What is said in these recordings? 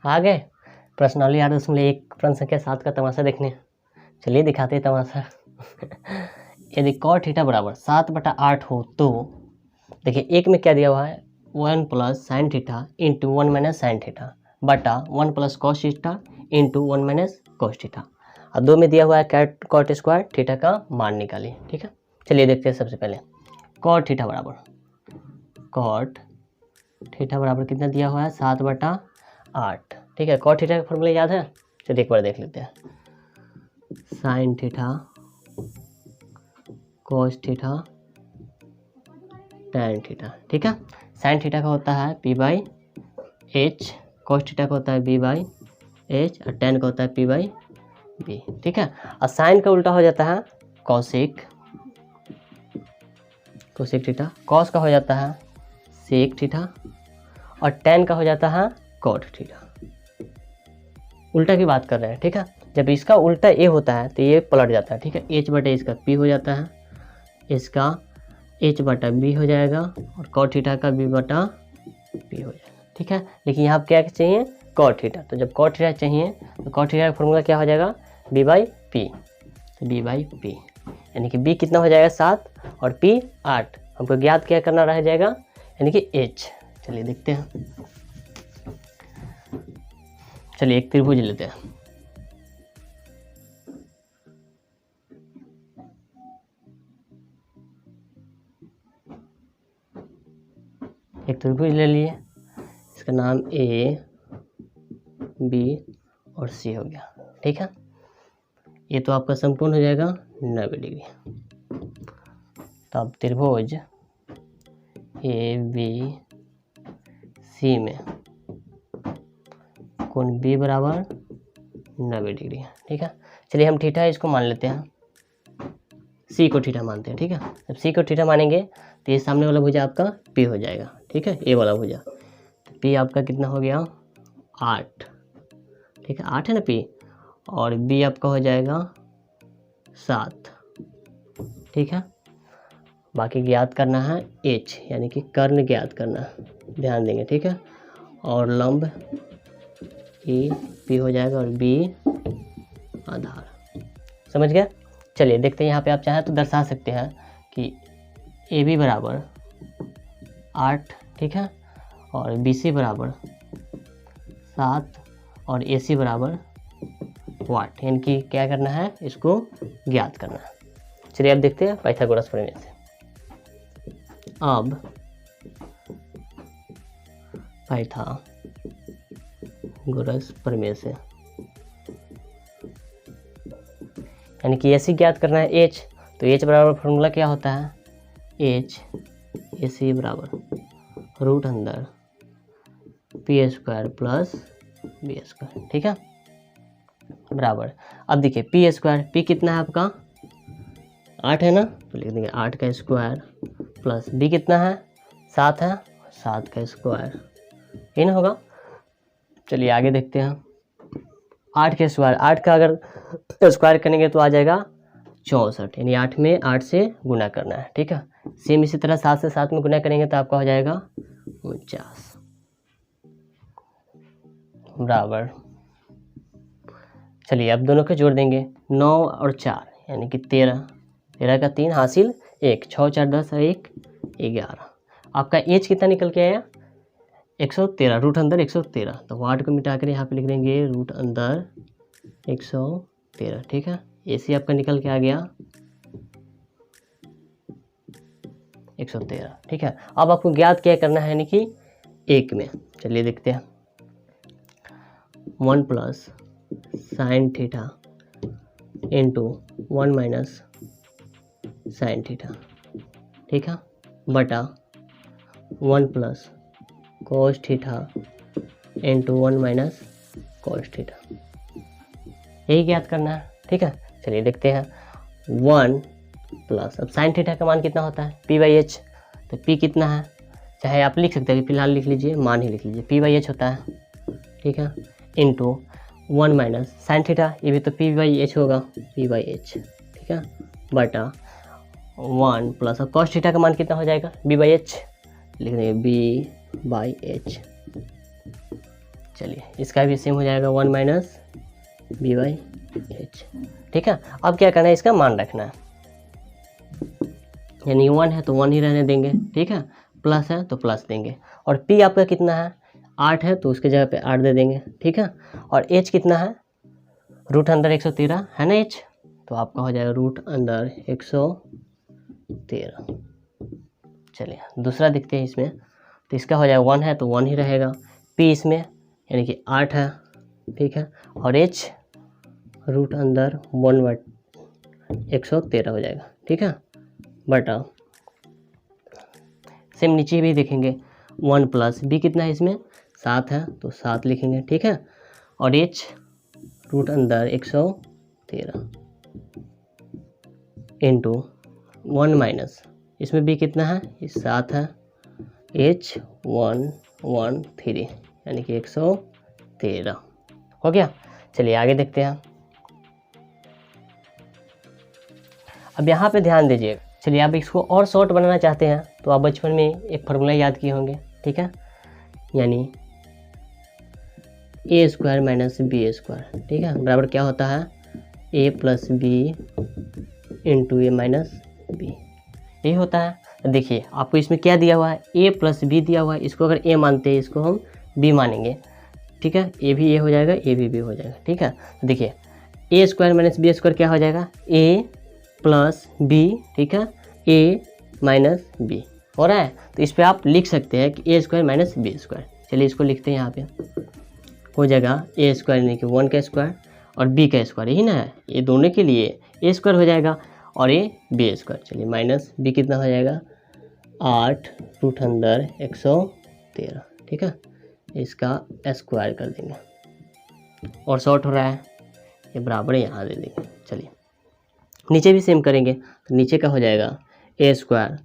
आ गए प्रश्नावली 8.1 प्रश्न संख्या 7 का तमाशा देखने। चलिए दिखाते हैं तमाशा। यदि cot थीटा बराबर 7/8 हो तो देखिए एक में क्या दिया हुआ है 1 plus sine theta into 1 minus sine theta बटा 1 plus cos theta into 1 minus cos theta. और 2 में दिया हुआ है cot स्क्वायर थीटा का मान निकालिए। ठीक है, चलिए देखते हैं। सबसे पहले cot थीटा बराबर कितना दिया हुआ है 7/8। ठीक है, cot थीटा का फॉर्मूला याद है? चलिए एक बार देख लेते हैं। Sine theta cos theta tan theta. ठीक है, साइन थीटा का होता है p/h, कॉस थीटा का होता है b/h और tan का होता है p/b। ठीक है, और साइन का उल्टा हो जाता है कॉसिक थीटा, कॉस का हो जाता है सेक थीटा और tan का हो जाता है कॉट थीटा। उल्टा की बात कर रहे हैं। ठीक है, जब इसका उल्टा ए होता है तो ये पलट जाता है। ठीक है, h/a इसका p हो जाता है, इसका h/b हो जाएगा और cot थीटा का b/p हो जाएगा। ठीक है, लेकिन यहाँ क्या चाहिए cot थीटा, तो जब cot थीटा चाहिए तो cot थीटा का फॉर्मूला क्या हो जाएगा b/p। तो b/p यानी कि b कितना हो जाएगा 7 और p 8। हमको ज्ञात क्या करना रह जाएगा यानी कि h। चलिए देखते हैं। चलिए एक त्रिभुज लेते हैं। एक त्रिभुज ले लिए, इसका नाम ए बी और सी हो गया। ठीक है, ये तो आपका समकोण हो जाएगा 90 डिग्री। तो अब त्रिभुज ए बी सी में कोण बी बराबर 90 डिग्री। ठीक है, चलिए हम थीटा इसको मान लेते हैं, सी को थीटा मानते हैं। ठीक है, जब सी को थीटा मानेंगे तो ये सामने वाला भुजा आपका पी हो जाएगा। ठीक है, ए वाला भुजा तो पी आपका कितना हो गया 8। ठीक है, 8 है ना पी, और बी आपका हो जाएगा 7। ठीक है, बाकी ज्ञात करना है एच यानी कि कर्ण ज्ञात करना है, ध्यान देंगे। ठीक है, और लंब ई पी हो जाएगा और बी आधार। समझ गया? चलिए देखते हैं। यहाँ पे आप चाहें तो दर्शा सकते हैं कि ए बी बराबर 8। ठीक है, और बी सी बराबर 7 और ए सी बराबर वाट, यानी कि क्या करना है इसको ज्ञात करना है। चलिए अब देखते हैं पाइथागोरस प्रमेय से। अब पाइथागोरस प्रमेय से यानी कि ऐसी ज्ञात करना है एच, तो एच बराबर फॉर्मूला क्या होता है एच ए सी बराबर रूट अंदर p square plus b square. ठीक है, बराबर। अब देखिए पी स्क्वायर, पी कितना है आपका 8 है ना, तो लिख देंगे 8 का स्क्वायर प्लस बी कितना है 7 है, 7 का स्क्वायर ये ना होगा। चलिए आगे देखते हैं। 8 के स्क्वायर, 8 का अगर स्क्वायर करेंगे तो आ जाएगा 64, यानी 8 में 8 से गुना करना है। ठीक है, सेम इसी तरह 7 से 7 में गुना करेंगे तो आपका हो जाएगा 49 बराबर। चलिए अब दोनों को जोड़ देंगे, 9 और 4 यानी कि 13, 13 का 3 हासिल 1, 6 4 10 और 1 11। आपका एच कितना निकल के आया 113, रूट अंदर 113। तो वाट को मिटा कर यहाँ पे लिख देंगे रूट अंदर 113। ठीक है, ए सी आपका निकल के आ गया 113। ठीक है, अब आपको ज्ञात क्या करना है यानी कि एक में। चलिए देखते हैं। 1 plus sine theta into 1 minus sine theta. ठीक है, बटा 1 plus cos theta into 1 minus cos theta, यही ज्ञात करना है। ठीक है, चलिए देखते हैं। 1 प्लस, अब साइन थीटा का मान कितना होता है p/h, तो p कितना है चाहे आप लिख सकते हैं, फिलहाल लिख लीजिए, मान ही लिख लीजिए, p/h होता है। ठीक है, इंटू 1 माइनस साइन थीटा, ये भी तो p/h होगा, p/h। ठीक है, बटा 1 प्लस, अब कॉस थीटा का मान कितना हो जाएगा b/h, लिख देंगे b/h। चलिए इसका भी सेम हो जाएगा 1 माइनस बी बाई एच। ठीक है, अब क्या करना है, इसका मान रखना है, यानी 1 है तो 1 ही रहने देंगे। ठीक है, प्लस है तो प्लस देंगे, और p आपका कितना है 8 है तो उसके जगह पे 8 दे देंगे। ठीक है, और h कितना है रूट अंदर 113 है ना h, तो आपका हो जाएगा रूट अंदर 113। चलिए दूसरा देखते हैं इसमें, तो इसका हो जाएगा 1 है तो 1 ही रहेगा, p इसमें यानी कि 8 है। ठीक है, और h रूट अंदर 1/113 हो जाएगा। ठीक है, बटा सेम नीचे भी देखेंगे 1 प्लस बी कितना है इसमें 7 है तो 7 लिखेंगे। ठीक है, और h रूट अंदर 113 इंटू 1 माइनस इसमें b कितना है 7 है, h 113 यानी कि 113 हो गया। चलिए आगे देखते हैं। अब यहाँ पे ध्यान दीजिए, चलिए आप इसको और शॉर्ट बनाना चाहते हैं तो आप बचपन में एक फार्मूला याद किए होंगे। ठीक है, यानी ए स्क्वायर माइनस बी स्क्वायर। ठीक है, बराबर क्या होता है ए प्लस बी इंटू ए माइनस बी, यही होता है। देखिए आपको इसमें क्या दिया हुआ है ए प्लस बी दिया हुआ है, इसको अगर ए मानते हैं इसको हम बी मानेंगे। ठीक है, ए भी ए हो जाएगा, ए भी बी हो जाएगा। ठीक है, देखिए ए स्क्वायर माइनस बी स्क्वायर क्या हो जाएगा ए प्लस बी। ठीक है, ए माइनस बी हो रहा है, तो इस पर आप लिख सकते हैं कि ए स्क्वायर माइनस बी स्क्वायर। चलिए इसको लिखते हैं, यहाँ पे हो जाएगा ए स्क्वायर यानी कि 1 का स्क्वायर और बी का स्क्वायर, यही ना है, ये दोनों के लिए ए स्क्वायर हो जाएगा और ए बी स्क्वायर। चलिए माइनस बी कितना हो जाएगा 8 रूट अंदर 113। ठीक है, इसका स्क्वायर कर देंगे और शॉर्ट हो रहा है, ये बराबर यहाँ दे देंगे। चलिए नीचे भी सेम करेंगे, तो नीचे का हो जाएगा ए स्क्वायर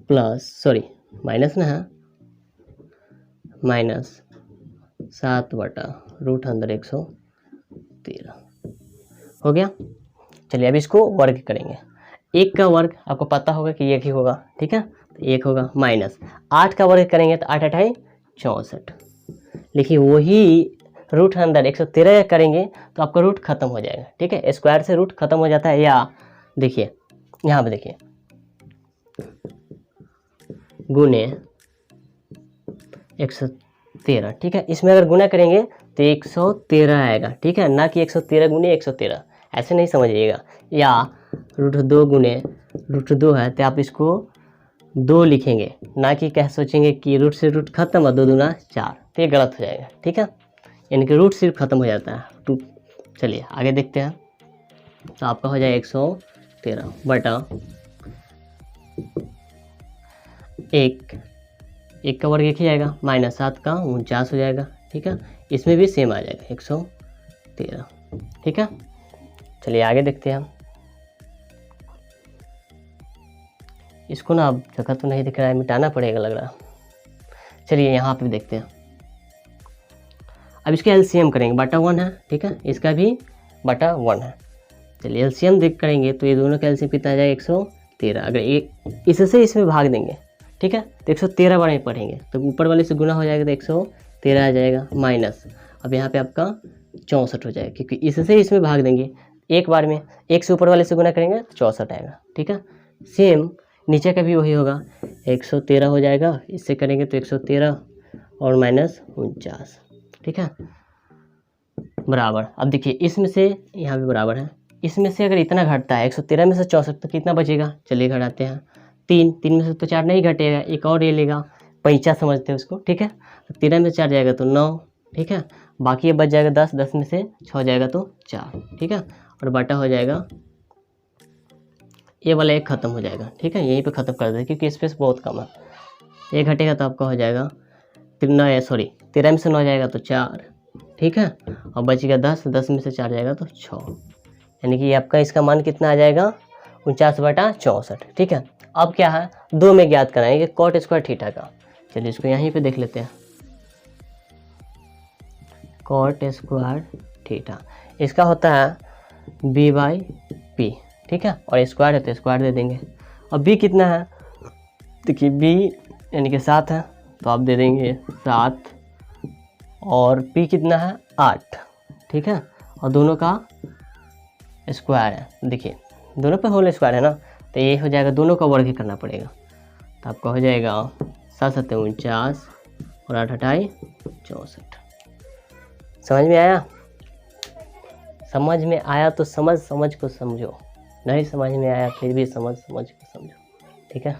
प्लस सॉरी माइनस ना है माइनस 7 बटा रूट अंदर 113 हो गया। चलिए अब इसको वर्ग करेंगे, एक का वर्ग आपको पता होगा कि एक ही होगा। ठीक है, तो एक होगा माइनस 8 का वर्ग करेंगे तो 8 8 64। लेकिन वही रूट अंदर 113 करेंगे तो आपका रूट खत्म हो जाएगा। ठीक है, स्क्वायर से रूट खत्म हो जाता है, या देखिए यहाँ पे देखिए गुने 113। ठीक है, इसमें अगर गुना करेंगे तो 113 आएगा। ठीक है, ना कि 113 गुने 113 ऐसे नहीं समझिएगा, या रूट 2 गुने रूट 2 है तो आप इसको 2 लिखेंगे, ना कि क्या सोचेंगे कि रूट से रूट खत्म और 2 दूना 4, तो ये गलत हो जाएगा। ठीक है, यानी कि रूट सिर्फ खत्म हो जाता है 2। चलिए आगे देखते हैं, तो आपका हो जाएगा 113 बटा एक का वर्ग एक ही आएगा, माइनस 7 का 49 हो जाएगा। ठीक है, इसमें भी सेम आ जाएगा 113। ठीक है, चलिए आगे देखते हैं हम। इसको ना अब जगह तो नहीं दिख रहा है, मिटाना पड़ेगा लग रहा। चलिए यहाँ पे देखते हैं, अब इसका एलसीएम करेंगे, बटा 1 है। ठीक है, इसका भी बटा 1 है। चलिए एलसीएम देख करेंगे तो ये दोनों का एलसीएम कितना आ जाएगा 113। अगर एक इससे इसमें भाग देंगे, ठीक है, तो 113 बार में पढ़ेंगे तो ऊपर वाले से गुना हो जाएगा तो 113 आ जाएगा, माइनस अब यहाँ पे आपका 64 हो जाएगा, क्योंकि इससे इसमें भाग देंगे एक बार में, एक से ऊपर वाले से गुना करेंगे तो 64 आएगा। ठीक है, सेम नीचे का भी वही होगा 113 हो जाएगा, इससे करेंगे तो 113 और माइनस 49। ठीक है, बराबर। अब देखिए इसमें से यहाँ भी बराबर है, इसमें से अगर इतना घटता है 113 में से 64 तो कितना बचेगा, चलिए घटाते हैं 3 में से तो 4 नहीं घटेगा, एक और ये लेगा, पैंचा समझते हैं उसको। ठीक है, तो 13 में 4 जाएगा तो 9। ठीक है, बाकी ये बच जाएगा 10 में से 6 जाएगा तो 4। ठीक है, और बटा हो जाएगा ये वाला एक खत्म हो जाएगा। ठीक है, यहीं पे ख़त्म कर दें क्योंकि स्पेस बहुत कम है। ये घटेगा तो आपका हो जाएगा 13 में से 9 जाएगा तो 4। ठीक है, और बचेगा 10 में से 4 जाएगा तो 6, यानी कि आपका इसका मान कितना आ जाएगा 49/64। ठीक है, अब क्या है 2 में ज्ञात कराएंगे कॉट स्क्वायर थीटा का। चलिए इसको यहीं पे देख लेते हैं, कॉट स्क्वायर थीटा इसका होता है b/p। ठीक है, और स्क्वायर है तो स्क्वायर दे देंगे। अब b कितना है, देखिए b यानी कि 7 है तो आप दे देंगे 7 और पी कितना है 8, ठीक है, और दोनों का स्क्वायर है, देखिए दोनों पे होल स्क्वायर है ना, तो ये हो जाएगा, दोनों का वर्ग ही करना पड़ेगा। तो आपका हो जाएगा 7 7 49 और 8 8 64। समझ में आया? समझ में आया तो समझ को समझो, नहीं समझ में आया फिर भी समझ को समझो, ठीक है।